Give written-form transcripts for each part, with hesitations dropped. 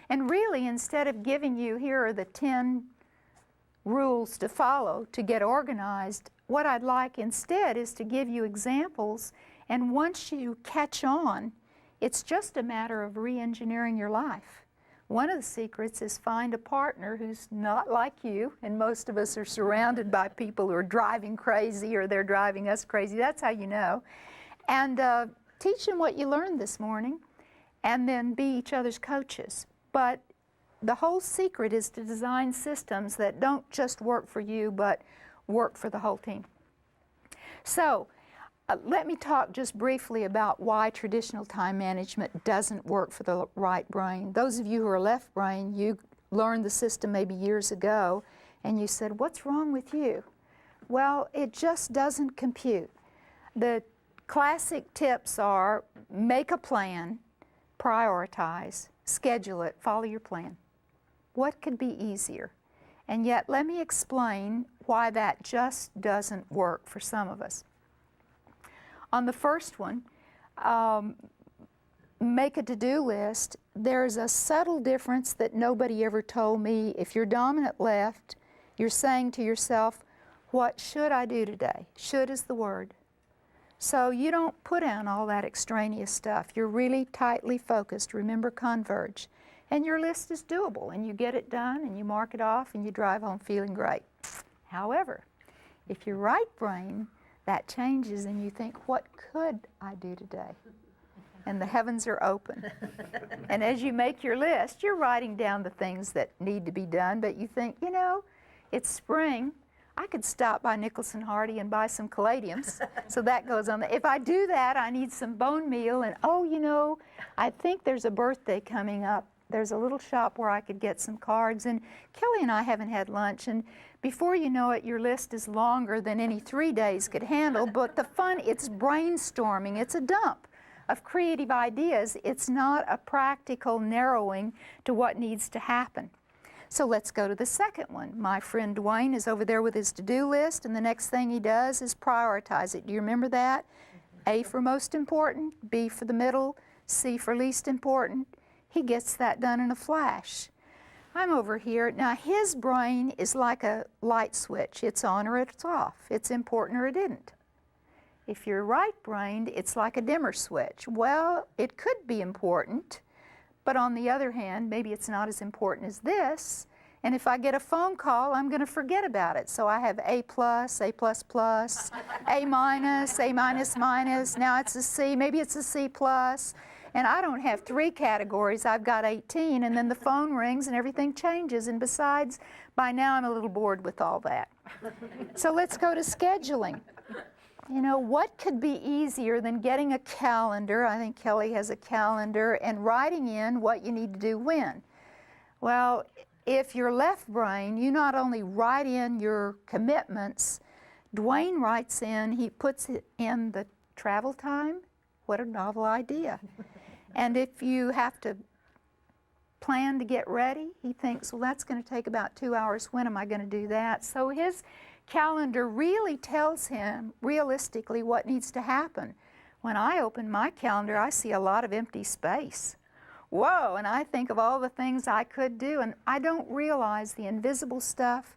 And really, instead of giving you, here are the 10 rules to follow to get organized, what I'd like instead is to give you examples, and once you catch on, it's just a matter of re-engineering your life. One of the secrets is find a partner who's not like you, and most of us are surrounded by people who are driving crazy or they're driving us crazy. That's how you know. And teach them what you learned this morning, and then be each other's coaches. But the whole secret is to design systems that don't just work for you, but work for the whole team. So let me talk just briefly about why traditional time management doesn't work for the right brain. Those of you who are left brain, you learned the system maybe years ago, and you said, what's wrong with you? Well, it just doesn't compute. The classic tips are make a plan, prioritize, schedule it, follow your plan. What could be easier? And yet, let me explain why that just doesn't work for some of us. On the first one, make a to-do list. There's a subtle difference that nobody ever told me. If you're dominant left, you're saying to yourself, what should I do today? Should is the word. So you don't put down all that extraneous stuff. You're really tightly focused. Remember, converge. And your list is doable, and you get it done, and you mark it off, and you drive home feeling great. However, if you're right brain, that changes, and you think, what could I do today? And the heavens are open. And as you make your list, you're writing down the things that need to be done, but you think, you know, it's spring. I could stop by Nicholson Hardy and buy some caladiums. So that goes on. If I do that, I need some bone meal, and oh, you know, I think there's a birthday coming up. There's a little shop where I could get some cards, and Kelly and I haven't had lunch, and before you know it, your list is longer than any 3 days could handle, but the fun, it's brainstorming. It's a dump of creative ideas. It's not a practical narrowing to what needs to happen. So let's go to the second one. My friend Dwayne is over there with his to-do list, and the next thing he does is prioritize it. Do you remember that? A for most important, B for the middle, C for least important. He gets that done in a flash. I'm over here. Now, his brain is like a light switch. It's on or it's off. It's important or it isn't. If you're right-brained, it's like a dimmer switch. Well, it could be important, but on the other hand, maybe it's not as important as this. And if I get a phone call, I'm going to forget about it. So I have A+, A++, A minus, A minus minus. Now it's a C. Maybe it's a C+. And I don't have 3 categories, I've got 18, and then the phone rings and everything changes. And besides, by now I'm a little bored with all that. So let's go to scheduling. You know, what could be easier than getting a calendar? I think Kelly has a calendar, and writing in what you need to do when. Well, if you're left brain, you not only write in your commitments, Dwayne writes in, he puts it in the travel time. What a novel idea. And if you have to plan to get ready, he thinks, well, that's going to take about 2 hours. When am I going to do that? So his calendar really tells him realistically what needs to happen. When I open my calendar, I see a lot of empty space. Whoa, and I think of all the things I could do, and I don't realize the invisible stuff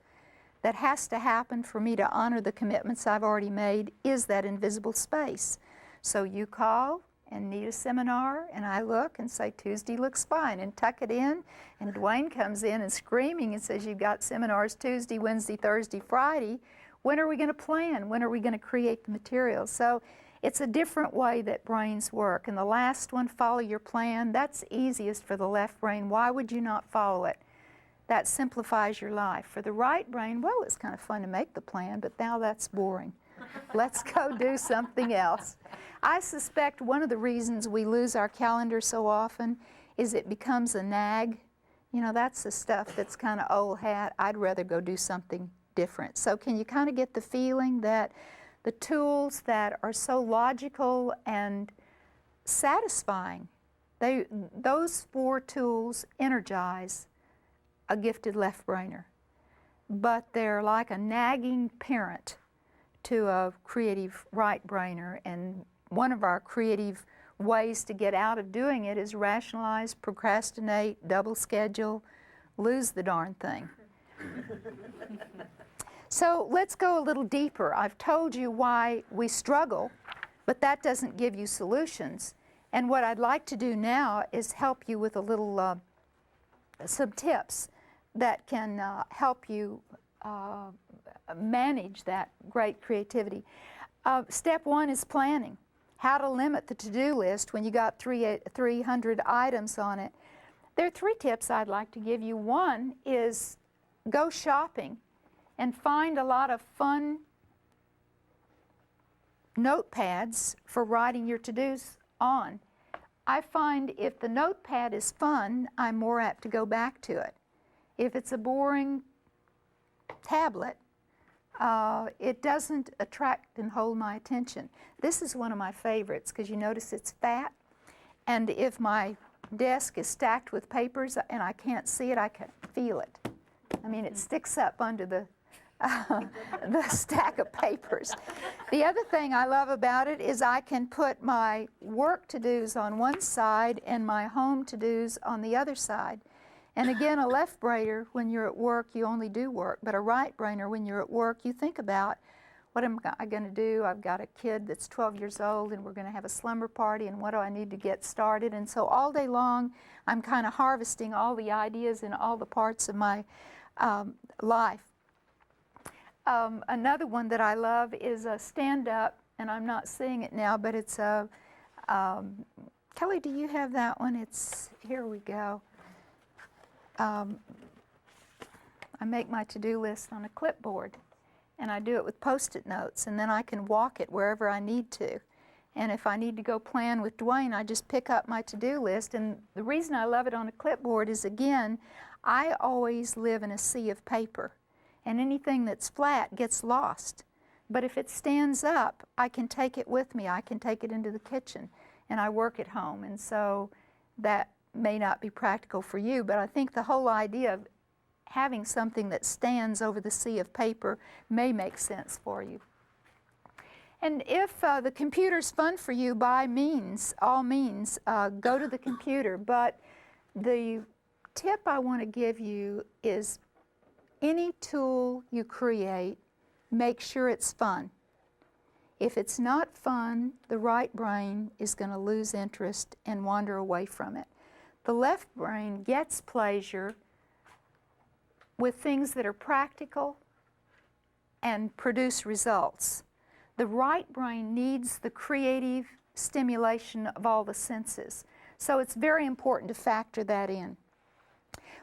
that has to happen for me to honor the commitments I've already made is that invisible space. So you call and need a seminar, and I look and say, Tuesday looks fine, and tuck it in, and Dwayne comes in and screaming and says, you've got seminars Tuesday, Wednesday, Thursday, Friday. When are we going to plan? When are we going to create the materials? So it's a different way that brains work. And the last one, follow your plan. That's easiest for the left brain. Why would you not follow it? That simplifies your life. For the right brain, well, it's kind of fun to make the plan, but now that's boring. Let's go do something else. I suspect one of the reasons we lose our calendar so often is it becomes a nag. You know, that's the stuff that's kind of old hat. I'd rather go do something different. So can you kind of get the feeling that the tools that are so logical and satisfying, those 4 tools energize a gifted left-brainer, but they're like a nagging parent to a creative right-brainer, and one of our creative ways to get out of doing it is rationalize, procrastinate, double schedule, lose the darn thing. So let's go a little deeper. I've told you why we struggle, but that doesn't give you solutions. And what I'd like to do now is help you with a little, some tips that can help you manage that great creativity. Step one is planning. How to limit the to-do list when you got 300 items on it. There are 3 tips I'd like to give you. One is go shopping and find a lot of fun notepads for writing your to-dos on. I find if the notepad is fun, I'm more apt to go back to it. If it's a boring tablet, it doesn't attract and hold my attention. This is one of my favorites because you notice it's fat, and if my desk is stacked with papers and I can't see it, I can feel it. I mean, it sticks up under the stack of papers. The other thing I love about it is I can put my work to-dos on one side and my home to-dos on the other side. And again, a left brainer, when you're at work, you only do work, but a right brainer, when you're at work, you think about, what am I going to do? I've got a kid that's 12 years old and we're going to have a slumber party, and what do I need to get started? And so all day long, I'm kind of harvesting all the ideas in all the parts of my life. Another one that I love is a stand-up, and I'm not seeing it now, but it's a, Kelly, do you have that one? It's, here we go. I make my to-do list on a clipboard, and I do it with Post-it notes, and then I can walk it wherever I need to. And if I need to go plan with Dwayne, I just pick up my to-do list. And the reason I love it on a clipboard is, again, I always live in a sea of paper, and anything that's flat gets lost. But if it stands up, I can take it with me. I can take it into the kitchen, and I work at home. And so that may not be practical for you, but I think the whole idea of having something that stands over the sea of paper may make sense for you. And if the computer's fun for you, by all means, go to the computer. But the tip I want to give you is any tool you create, make sure it's fun. If it's not fun, the right brain is going to lose interest and wander away from it. The left brain gets pleasure with things that are practical and produce results. The right brain needs the creative stimulation of all the senses. So it's very important to factor that in.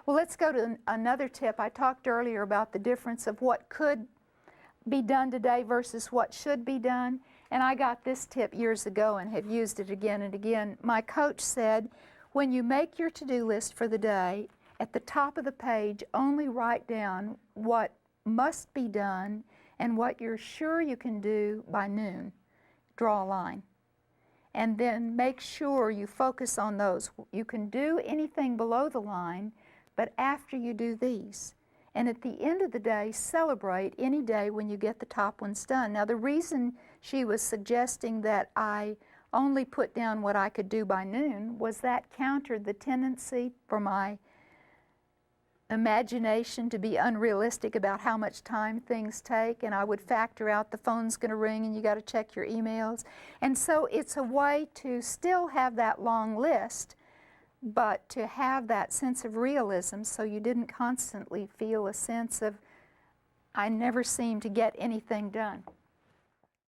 Well, let's go to another tip. I talked earlier about the difference of what could be done today versus what should be done. And I got this tip years ago and have used it again and again. My coach said, when you make your to-do list for the day, at the top of the page, only write down what must be done and what you're sure you can do by noon. Draw a line. And then make sure you focus on those. You can do anything below the line, but after you do these. And at the end of the day, celebrate any day when you get the top ones done. Now, the reason she was suggesting that I only put down what I could do by noon was that countered the tendency for my imagination to be unrealistic about how much time things take, and I would factor out the phone's going to ring and you got to check your emails. And so it's a way to still have that long list, but to have that sense of realism so you didn't constantly feel a sense of, I never seem to get anything done.